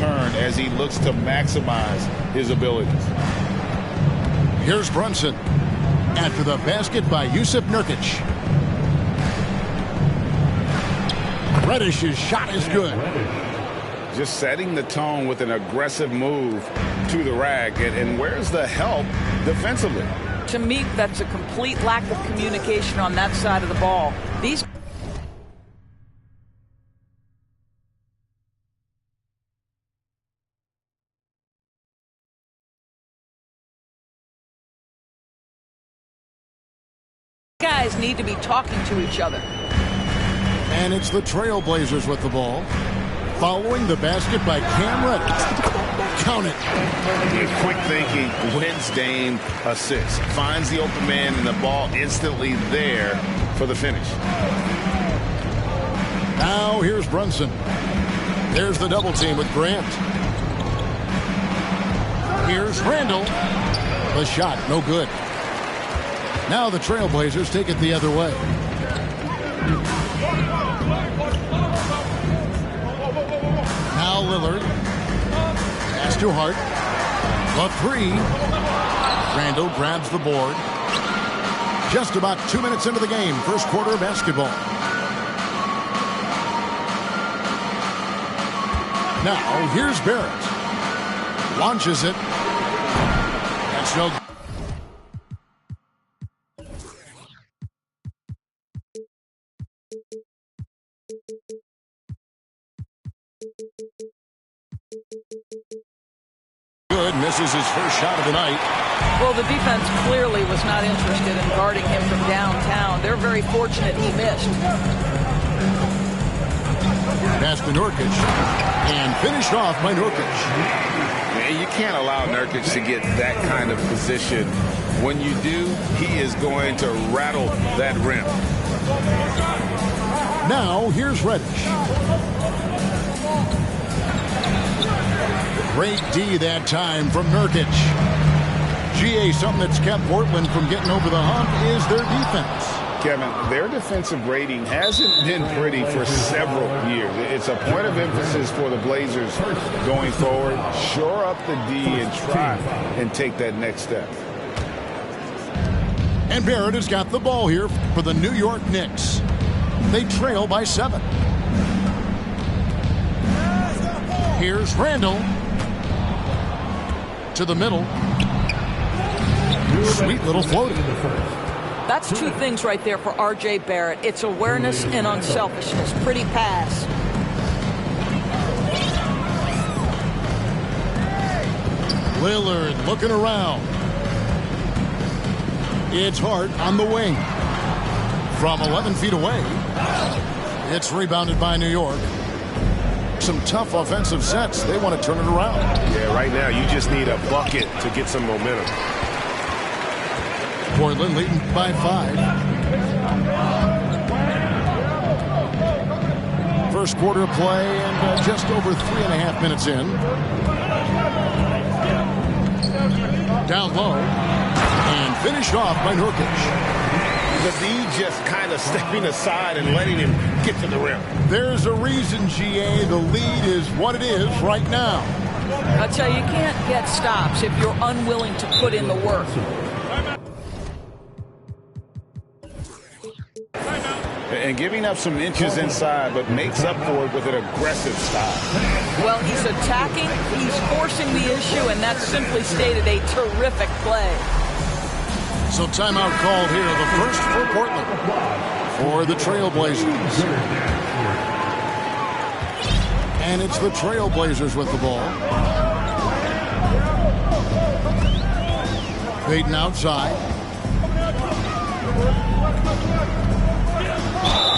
return as he looks to maximize his abilities. Here's Brunson. After the basket by Jusuf Nurkic. Reddish's shot is good. Just setting the tone with an aggressive move to the rack. And where's the help defensively? To me, that's a complete lack of communication on that side of the ball. These guys need to be talking to each other. And it's the Trailblazers with the ball. Following the basket by Cam Reddish. Count it. Quick thinking wins Dame assists. Finds the open man and the ball instantly there for the finish. Now here's Brunson. There's the double team with Grant. Here's Randall. The shot, no good. Now the Trailblazers take it the other way. Now Lillard. Pass to Hart. The three. Randall grabs the board. Just about 2 minutes into the game. First quarter of basketball. Now here's Barrett. Launches it. That's no good. Misses his first shot of the night. Well, the defense clearly was not interested in guarding him from downtown. They're very fortunate he missed. Pass to Nurkic. And finished off by Nurkic. You can't allow Nurkic to get that kind of position. When you do, he is going to rattle that rim. Now, here's Reddish. Great D that time from Nurkic. GA, something that's kept Portland from getting over the hump is their defense. Kevin, their defensive rating hasn't been pretty for several years. It's a point of emphasis for the Blazers going forward. Shore up the D and try and take that next step. And Barrett has got the ball here for the New York Knicks. They trail by 7. Here's Randall. To the middle. Sweet little floater. That's two things right there for R.J. Barrett. It's awareness and unselfishness. Pretty pass. Lillard looking around. It's Hart on the wing. From 11 feet away. It's rebounded by New York. Some tough offensive sets. They want to turn it around. Yeah, right now you just need a bucket to get some momentum. Portland leading by 5. First quarter play and just over 3.5 minutes in. Down low. And finished off by Nurkic. The D just kind of stepping aside and letting him get to the rim. There's a reason, GA. The lead is what it is right now. I tell you, you can't get stops if you're unwilling to put in the work. And giving up some inches inside, but makes up for it with an aggressive style. Well, he's attacking, he's forcing the issue, and that's simply stated a terrific play. So timeout called here, the first for Portland, for the Trailblazers. And it's the Trailblazers with the ball. Payton outside.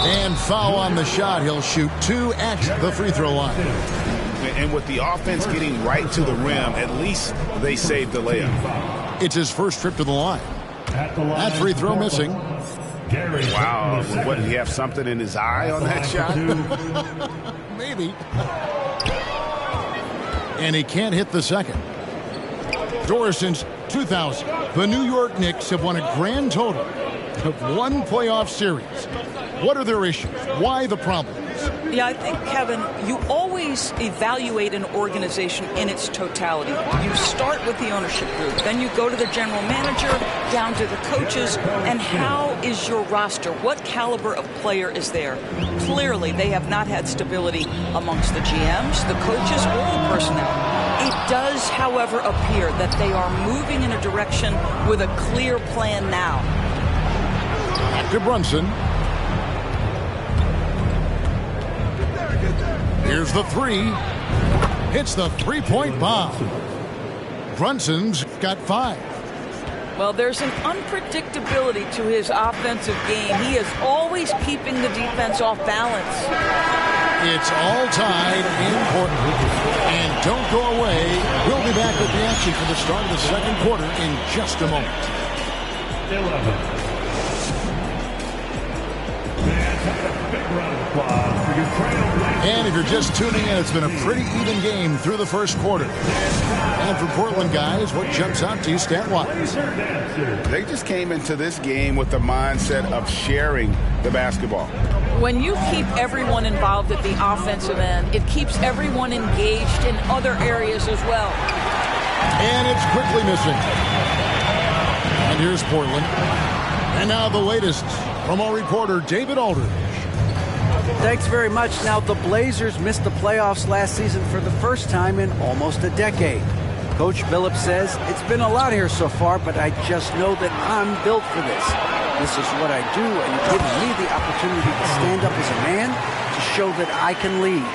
And foul on the shot. He'll shoot 2 at the free throw line. And with the offense getting right to the rim, at least they saved the layup. It's his first trip to the line. That free throw missing. Wow. What, did he have something in his eye on that shot? Maybe. And he can't hit the second. Doris, since 2000, the New York Knicks have won a grand total of 1 playoff series. What are their issues? Why the problems? Yeah, I think, Kevin, you always evaluate an organization in its totality. You start with the ownership group, then you go to the general manager, down to the coaches, and how is your roster? What caliber of player is there? Clearly, they have not had stability amongst the GMs, the coaches, or the personnel. It does, however, appear that they are moving in a direction with a clear plan now. Back to Brunson. Here's the three. Hits the three-point bomb. Brunson's got 5. Well, there's an unpredictability to his offensive game. He is always keeping the defense off balance. It's all tied in Portland. And don't go away. We'll be back with the action for the start of the second quarter in just a moment. 11. And if you're just tuning in, it's been a pretty even game through the first quarter. And for Portland guys, what jumps out to you stat-wise? They just came into this game with the mindset of sharing the basketball. When you keep everyone involved at the offensive end, it keeps everyone engaged in other areas as well. And it's quickly missing. And here's Portland. And now the latest from our reporter, David Aldridge. Thanks very much. Now, the Blazers missed the playoffs last season for the first time in almost a decade. Coach Billups says, it's been a lot here so far, but I just know that I'm built for this. This is what I do, and it gives me the opportunity to stand up as a man to show that I can lead.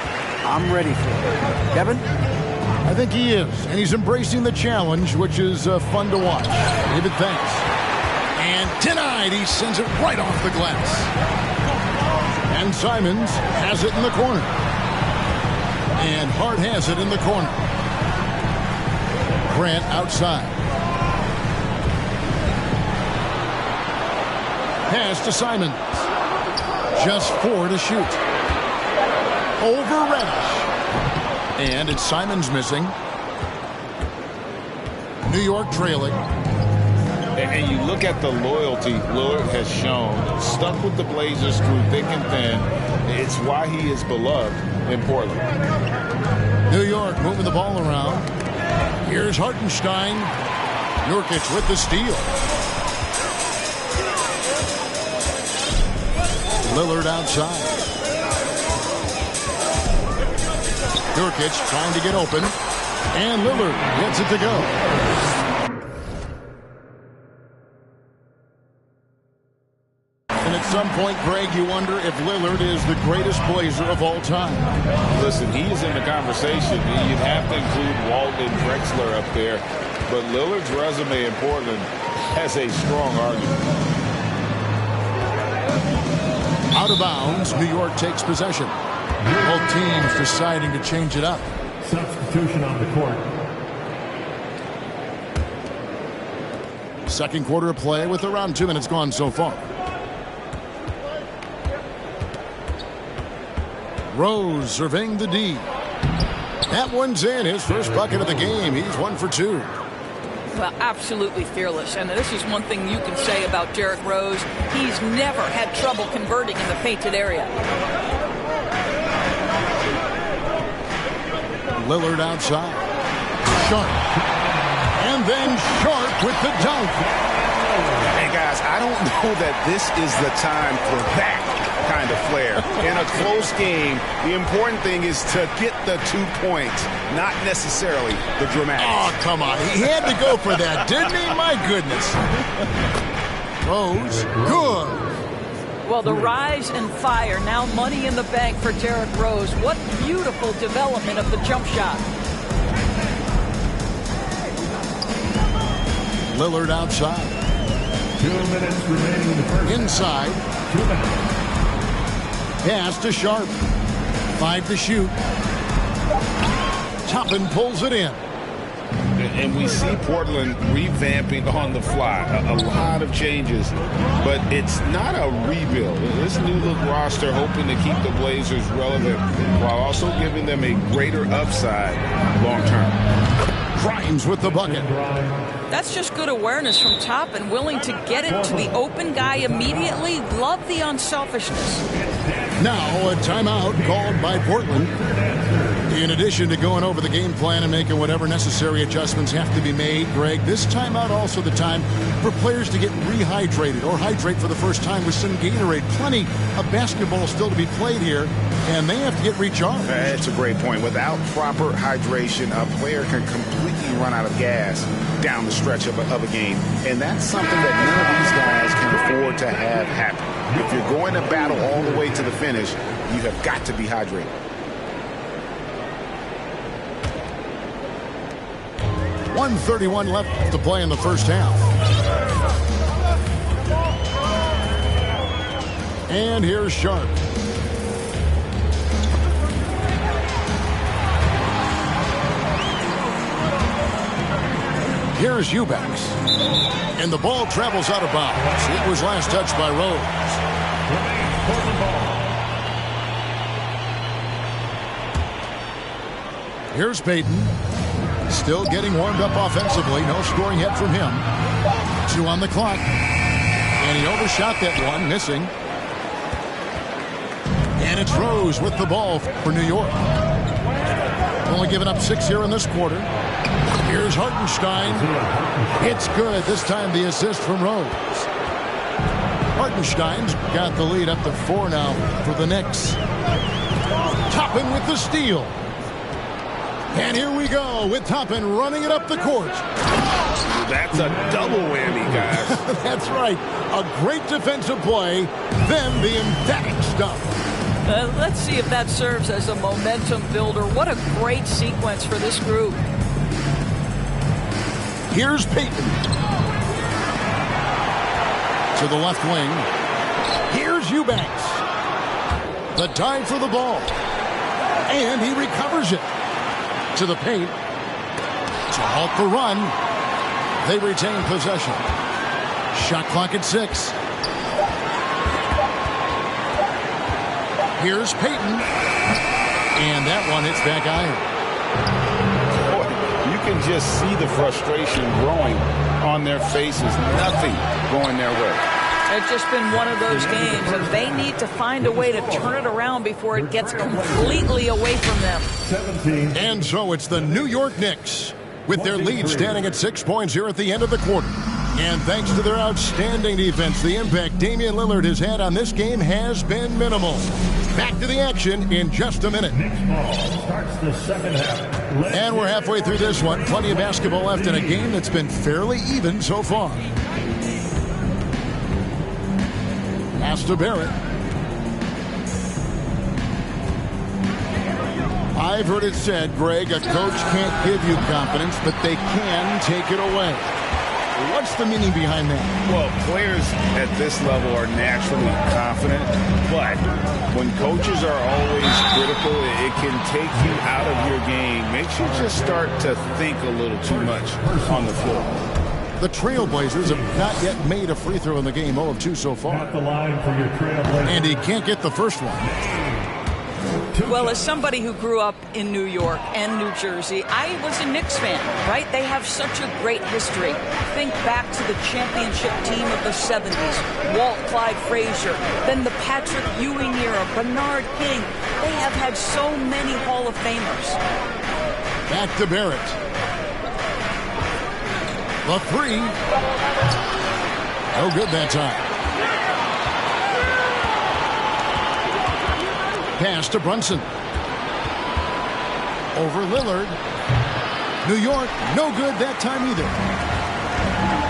I'm ready for it. Kevin? I think he is, and he's embracing the challenge, which is fun to watch. David, thanks. And denied, he sends it right off the glass. And Simons has it in the corner. And Hart has it in the corner. Grant outside. Pass to Simons. Just 4 to shoot. Over Reddish. And it's Simons missing. New York trailing. And you look at the loyalty Lillard has shown, stuck with the Blazers through thick and thin. It's why he is beloved in Portland. New York moving the ball around. Here's Hartenstein. Nurkic with the steal. Lillard outside. Nurkic trying to get open. And Lillard gets it to go. At some point, Greg, you wonder if Lillard is the greatest Blazer of all time. Listen, he is in the conversation. You'd have to include Walton and Drexler up there. But Lillard's resume in Portland has a strong argument. Out of bounds, New York takes possession. Both teams deciding to change it up. Substitution on the court. Second quarter of play with around 2 minutes gone so far. Rose surveying the D. That one's in. His first bucket of the game. He's 1 for 2. Well, absolutely fearless. And this is one thing you can say about Derrick Rose. He's never had trouble converting in the painted area. Lillard outside. Sharp. And then Sharp with the dunk. Hey, guys, I don't know that this is the time for that kind of flair. In a close game, the important thing is to get the 2 points, not necessarily the dramatic. Oh, come on. He had to go for that, didn't he? My goodness. Rose, good. Well, the rise and fire, now money in the bank for Derrick Rose. What beautiful development of the jump shot. Lillard outside. 2 minutes remaining in the first. Inside. 2 minutes. Pass to Sharp. 5 to shoot. Toppin pulls it in. And we see Portland revamping on the fly. A lot of changes, but it's not a rebuild. This new look roster hoping to keep the Blazers relevant while also giving them a greater upside long term. Grimes with the bucket. That's just good awareness from Toppin, willing to get it to the open guy immediately. Love the unselfishness. Now a timeout called by Portland. In addition to going over the game plan and making whatever necessary adjustments have to be made, Greg, this timeout also the time for players to get rehydrated or hydrate for the first time with some Gatorade. Plenty of basketball still to be played here, and they have to get recharged. That's a great point. Without proper hydration, a player can completely run out of gas down the stretch of a game, and that's something that none of these guys can afford to have happen. If you're going to battle all the way to the finish, you have got to be hydrated. .131 left to play in the first half. And here's Sharp. Here's Eubanks. And the ball travels out of bounds. It was last touched by Rose. Here's Payton. Still getting warmed up offensively. No scoring yet from him. 2 on the clock. And he overshot that one, missing. And it's Rose with the ball for New York. Only giving up 6 here in this quarter. Here's Hartenstein. It's good. This time the assist from Rose. Hartenstein's got the lead up to 4 now for the Knicks. Toppin with the steal. And here we go with Toppin running it up the court. That's a double whammy, guys. That's right. A great defensive play, then the emphatic stop. Let's see if that serves as a momentum builder. What a great sequence for this group. Here's Payton. To the left wing. Here's Eubanks. The dive for the ball. And he recovers it. To the paint. To halt the run. They retain possession. Shot clock at 6. Here's Payton. And that one hits back iron. You can just see the frustration growing on their faces. Nothing going their way. It's just been one of those games, and they need to find a way to turn it around before it gets completely away from them. 17. And so it's the New York Knicks with their lead standing at 6 points here at the end of the quarter. And thanks to their outstanding defense, the impact Damian Lillard has had on this game has been minimal. Back to the action in just a minute. Knicks ball starts the second half. And we're halfway through this one. Plenty of basketball left in a game that's been fairly even so far. Pass to Barrett. I've heard it said, Greg, a coach can't give you confidence, but they can take it away. What's the meaning behind that? Well, players at this level are naturally confident, but when coaches are always critical, it can take you out of your game. Makes you just start to think a little too much on the floor. The Trailblazers have not yet made a free throw in the game, 0 of 2 so far. At the line for your Trailblazers. And he can't get the first one. Well, as somebody who grew up in New York and New Jersey, I was a Knicks fan, right? They have such a great history. Think back to the championship team of the 70s, Walt Clyde Frazier, then the Patrick Ewing era, Bernard King. They have had so many Hall of Famers. Back to Barrett. The 3. No good that time. Pass to Brunson. Over Lillard. New York, no good that time either.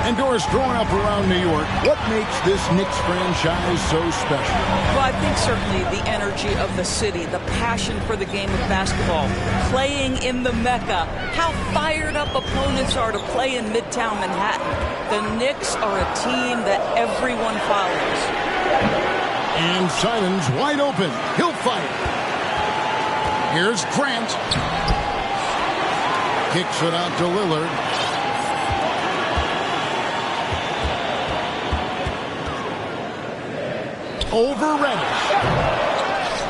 And Doris, growing up around New York, what makes this Knicks franchise so special? Well, I think certainly the energy of the city, the passion for the game of basketball, playing in the Mecca, how fired up opponents are to play in Midtown Manhattan. The Knicks are a team that everyone follows. And Simons wide open. He'll fight. Here's Grant. Kicks it out to Lillard. Over Reddish.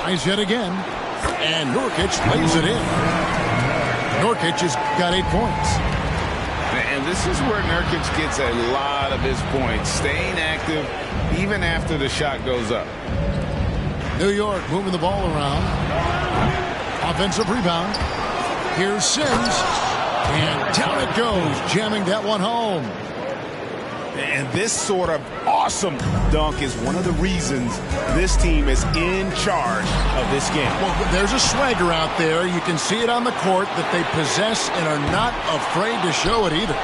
Tries yet again. And Nurkic lays it in. Nurkic has got 8 points. And this is where Nurkic gets a lot of his points, staying active even after the shot goes up. New York moving the ball around. Offensive rebound. Here's Sims. And down it goes, jamming that one home. And this sort of awesome dunk is one of the reasons this team is in charge of this game. Well, there's a swagger out there. You can see it on the court that they possess and are not afraid to show it either.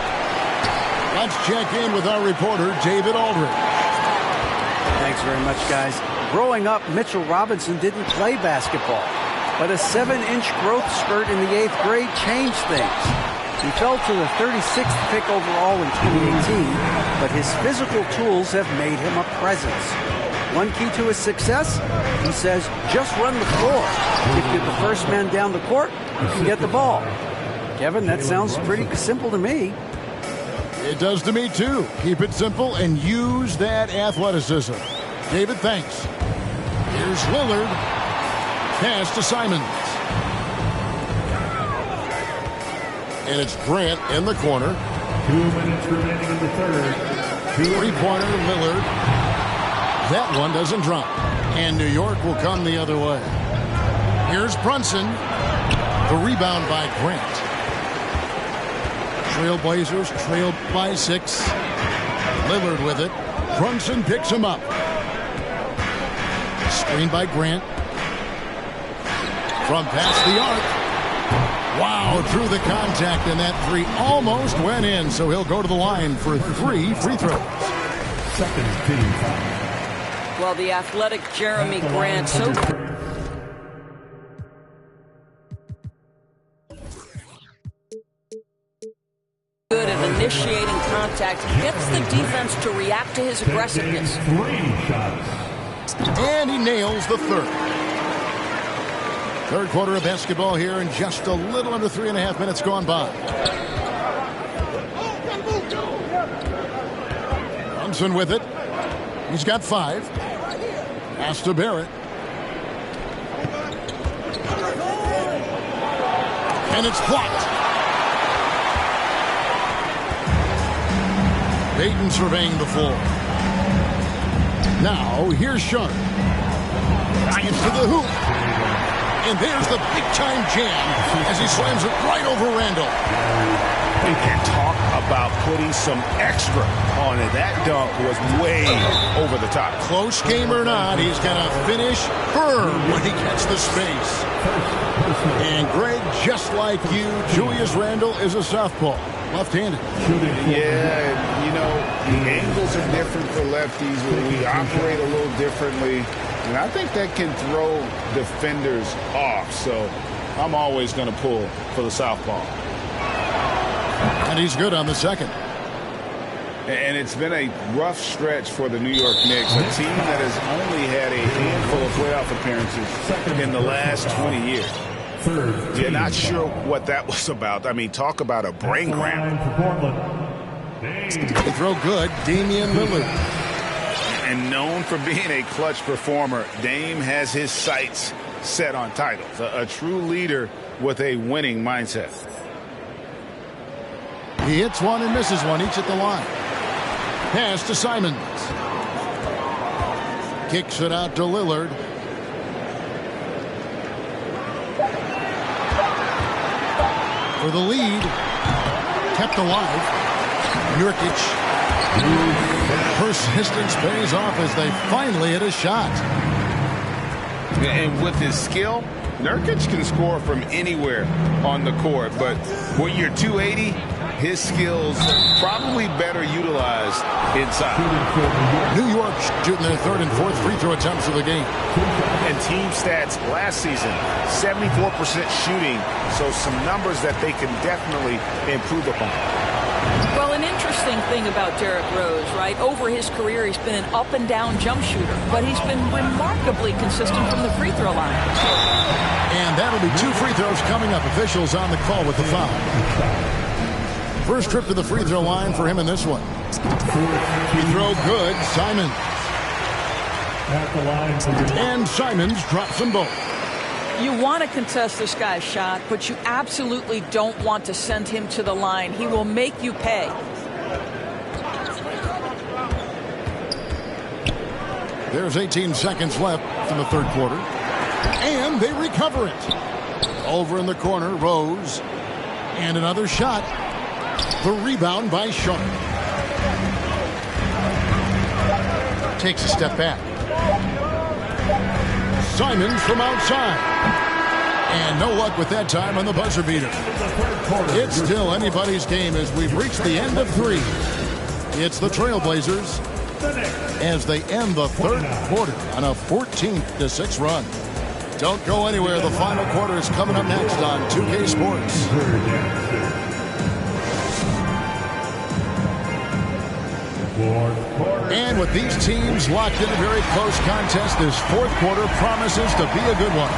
Let's check in with our reporter, David Aldridge. Thanks very much, guys. Growing up, Mitchell Robinson didn't play basketball, but a 7-inch growth spurt in the 8th grade changed things. He fell to the 36th pick overall in 2018, but his physical tools have made him a presence. One key to his success, he says, just run the floor. If you're the first man down the court, you can get the ball. Kevin, that sounds pretty simple to me. It does to me, too. Keep it simple and use that athleticism. David, thanks. Here's Lillard. Pass to Simons. And it's Grant in the corner. 2 minutes remaining in the third. Three-pointer, Lillard. That one doesn't drop. And New York will come the other way. Here's Brunson. The rebound by Grant. Trailblazers trailed by 6. Lillard with it. Brunson picks him up. Screen by Grant. From past the arc. Wow, through the contact, and that three almost went in, so he'll go to the line for 3 free throws. Second team. Well, the athletic Jeremy Grant, so good at initiating contact, gets the defense to react to his aggressiveness. 3 shots. And he nails the third. Third quarter of basketball here, and just a little under 3.5 minutes gone by. Brunson with it. He's got 5. Pass to Barrett. And it's blocked. Payton surveying the floor. Now, here's Sharp. Gets to the hoop. And there's the big-time jam as he slams it right over Randall. And talk about putting some extra on it. That dunk was way over the top. Close game or not, he's going to finish firm when he gets the space. And Greg, just like you, Julius Randle is a southpaw, left-handed. Yeah, you know, the angles are different for lefties. We operate a little differently. And I think that can throw defenders off. So I'm always going to pull for the southpaw. And he's good on the second. And it's been a rough stretch for the New York Knicks, a team that has only had a handful of playoff appearances in the last 20 years. Yeah, not sure what that was about. I mean, talk about a brain cramp. They throw good, Damian Lillard. And known for being a clutch performer, Dame has his sights set on titles. A true leader with a winning mindset. He hits one and misses one, each at the line. Pass to Simons. Kicks it out to Lillard. For the lead. Kept alive. Nurkic. Persistence pays off as they finally hit a shot. And with his skill, Nurkic can score from anywhere on the court. But when you're 280, his skills probably better utilized inside. New York shooting their third and fourth free throw attempts of the game. And team stats last season, 74% shooting. So some numbers that they can definitely improve upon. Well, an interesting thing about Derrick Rose, right? Over his career, he's been an up-and-down jump shooter, but he's been remarkably consistent from the free throw line. And that'll be 2 free throws coming up. Officials on the call with the foul. First trip to the free throw line for him in this one. Free throw good, Simons. At the line. And Simons drops them both. You want to contest this guy's shot, but you absolutely don't want to send him to the line. He will make you pay. There's 18 seconds left in the third quarter. And they recover it. Over in the corner, Rose. And another shot. The rebound by Sharp. Takes a step back. Simons from outside. And no luck with that time on the buzzer beater. It's still anybody's game as we've reached the end of three. It's the Trailblazers as they end the third quarter on a 14-6 run. Don't go anywhere. The final quarter is coming up next on 2K Sports. And with these teams locked in a very close contest, this fourth quarter promises to be a good one.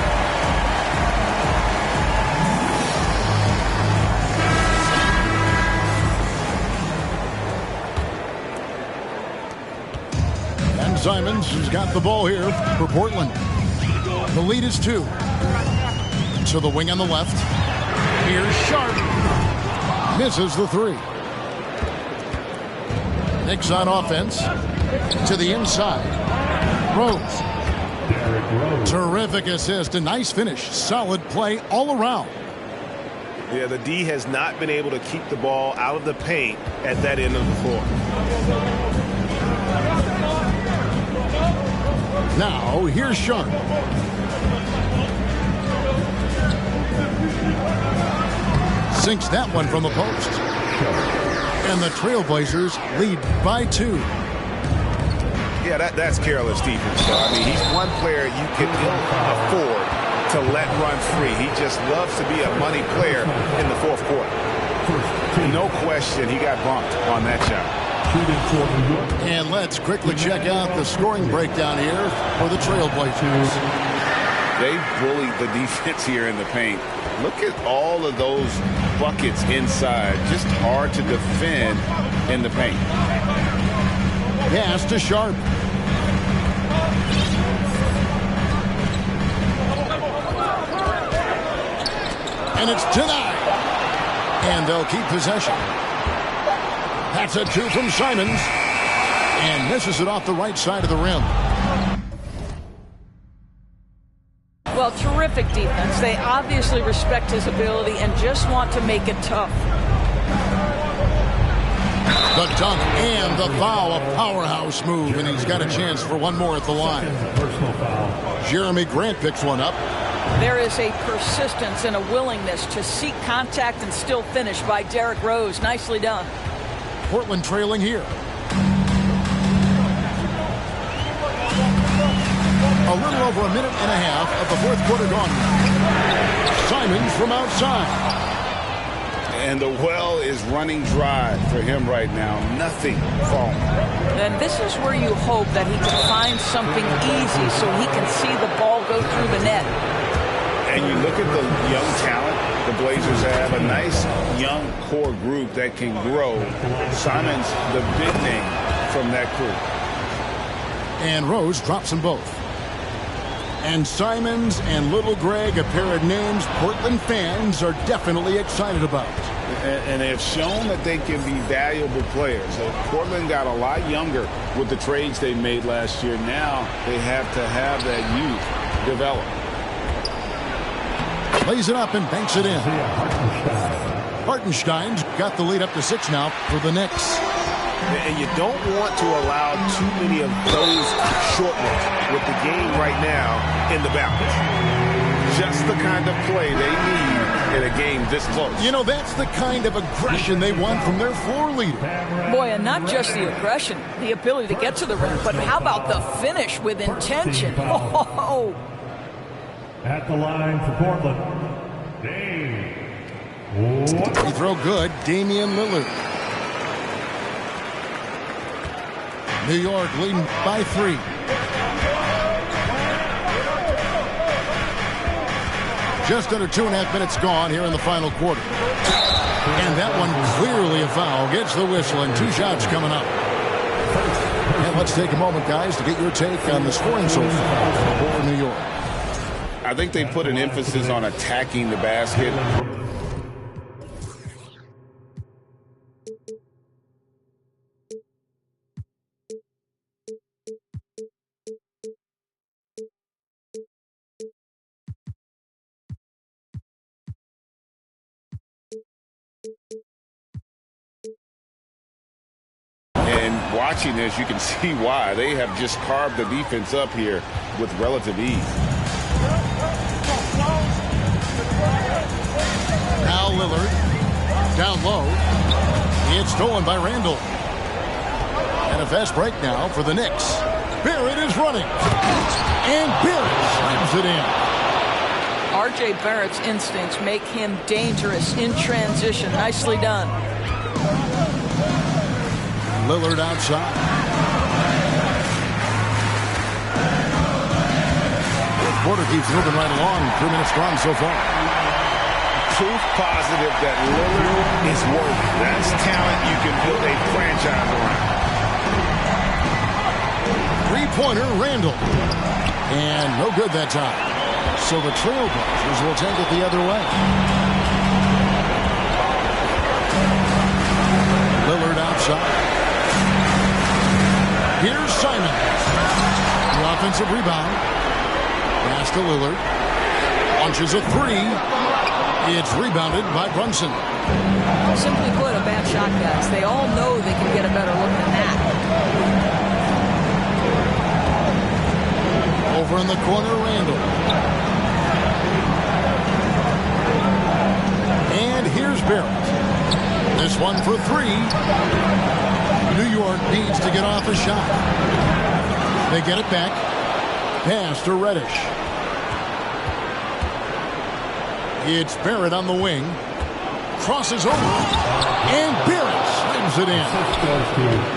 And Simons has got the ball here for Portland. The lead is 2. To the wing on the left. Here's Sharp. Misses the 3. Knicks on offense. To the inside. Rose. Terrific assist. A nice finish. Solid play all around. Yeah, the D has not been able to keep the ball out of the paint at that end of the floor. Now, here's Sharp. Sinks that one from the post. And the Trailblazers lead by 2. Yeah, that's careless defense. So, I mean, he's one player you can afford to let run free. He just loves to be a money player in the fourth quarter. No question he got bumped on that shot. And let's quickly check out the scoring breakdown here for the Trailblazers. They bullied the defense here in the paint. Look at all of those buckets inside. Just hard to defend in the paint. Pass to Sharp. And it's denied. And they'll keep possession. That's a 2 from Simons. And misses it off the right side of the rim. Well, terrific defense. They obviously respect his ability and just want to make it tough. The dunk and the foul, a powerhouse move, and he's got a chance for one more at the line. Jeremy Grant picks one up. There is a persistence and a willingness to seek contact and still finish by Derrick Rose. Nicely done. Portland trailing here. A little over a minute and a half of the fourth quarter gone. Simons from outside. And the well is running dry for him right now. Nothing falling. And this is where you hope that he can find something easy so he can see the ball go through the net. And you look at the young talent the Blazers have, a nice young core group that can grow. Simons, the big name from that group. And Rose drops them both. And Simons and Little Greg, a pair of names Portland fans are definitely excited about. And they have shown that they can be valuable players. Portland got a lot younger with the trades they made last year. Now they have to have that youth develop. Lays it up and banks it in. Hartenstein's got the lead up to 6 now for the Knicks. And you don't want to allow too many of those short ones with the game right now in the balance. Just the kind of play they need in a game this close. You know, that's the kind of aggression they want from their floor leader. Boy, and not just the aggression, the ability to get to the rim, but how about the finish with intention? Oh. At the line for Portland, Dame. Free throw good, Damian Lillard. New York leading by 3. Just under 2.5 minutes gone here in the final quarter. And that one clearly a foul. Gets the whistle and 2 shots coming up. And let's take a moment, guys, to get your take on the scoring so far for New York. I think they put an emphasis on attacking the basket. And watching this, you can see why. They have just carved the defense up here with relative ease. Now Lillard down low. It's stolen by Randall. And a fast break now for the Knicks. Barrett is running. And Barrett slams it in. R.J. Barrett's instincts make him dangerous in transition. Nicely done. Lillard outside. Fourth quarter keeps moving right along. 3 minutes gone so far. Proof positive that Lillard is worth. That's talent you can build a franchise around. Three-pointer, Randall. And no good that time. So the Trailblazers will take it the other way. Lillard outside. Here's Simons. The offensive rebound. Pass to Lillard. Launches a three. It's rebounded by Brunson. Simply put, a bad shot, guys. They all know they can get a better look than that. Over in the corner, Randall. And here's Barrett. This one for three. New York needs to get off a shot. They get it back. Pass to Reddish. It's Barrett on the wing. Crosses over. And Barrett slams it in.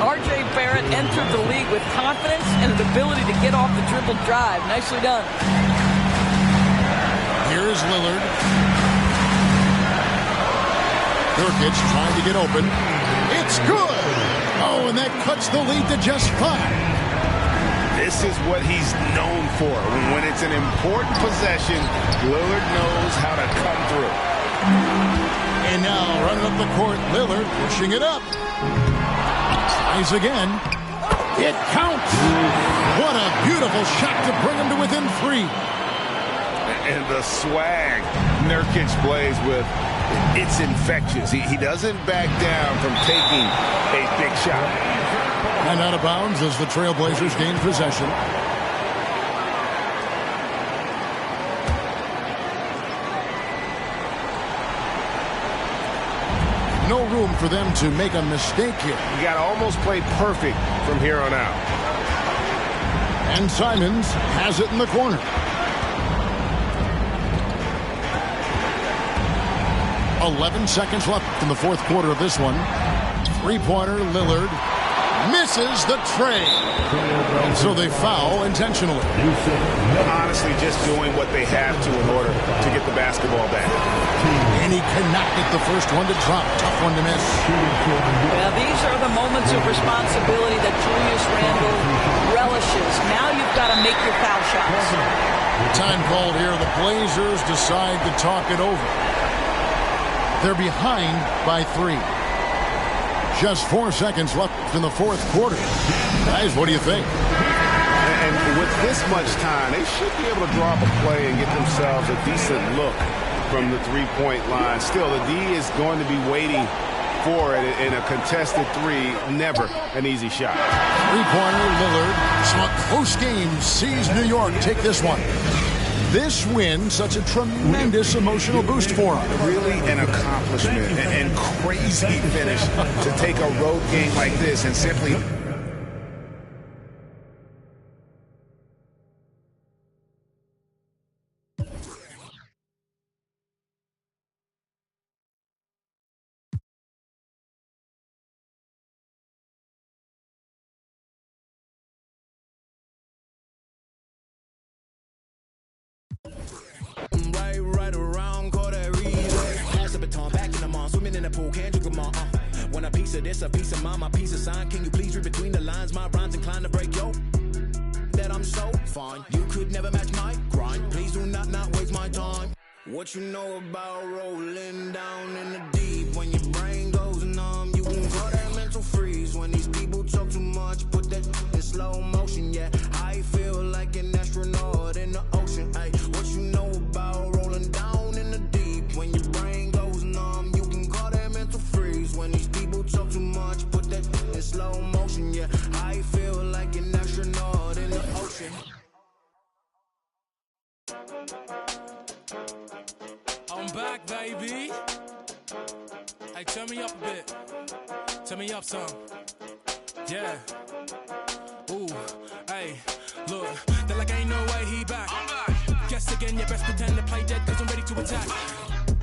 R.J. Barrett entered the league with confidence and an ability to get off the dribble drive. Nicely done. Here's Lillard. Nurkic trying to get open. It's good. Oh, and that cuts the lead to just 5. This is what he's known for. When it's an important possession, Lillard knows how to come through. And now running up the court, Lillard pushing it up. Tries again. It counts. What a beautiful shot to bring him to within 3. And the swag Nurkic plays with, it's infectious. He doesn't back down from taking a big shot. And out of bounds as the Trailblazers gain possession. No room for them to make a mistake here. You got to almost play perfect from here on out. And Simons has it in the corner. .11 seconds left in the fourth quarter of this one. Three-pointer, Lillard. Misses the tray. And so they foul intentionally. Honestly, just doing what they have to in order to get the basketball back. And he cannot get the first one to drop. Tough one to miss. Now, these are the moments of responsibility that Julius Randle relishes. Now you've got to make your foul shots. Time called here. The Blazers decide to talk it over. They're behind by 3. Just 4 seconds left in the fourth quarter. Guys, what do you think? And with this much time, they should be able to draw up a play and get themselves a decent look from the three-point line. Still, the D is going to be waiting for it in a contested 3. Never an easy shot. Three-pointer, Lillard. So a close game sees New York take this one. This win, such a tremendous emotional boost for them. Really an accomplishment and crazy finish to take a road game like this and simply... Right around, call that reason. Pass the baton, back in the mall, swimming in the pool, can't drink them all. Want a piece of this, a piece of mine, my piece of sign. Can you please read between the lines? My rhymes inclined to break yo. That I'm so fine. You could never match my grind. Please do not waste my time. What you know about rolling down in the deep? When your brain goes numb, you can call that mental freeze. When these people talk too much, put that in slow motion. Yeah, I feel like an astronaut in the ocean. Ay, what you know about rolling down in the deep? When your brain goes numb, you can call that mental back, baby. Hey, turn me up a bit. Turn me up some. Yeah. Ooh, hey, look, they're like ain't no way he back. Guess again, you best pretend to play dead cause I'm ready to attack.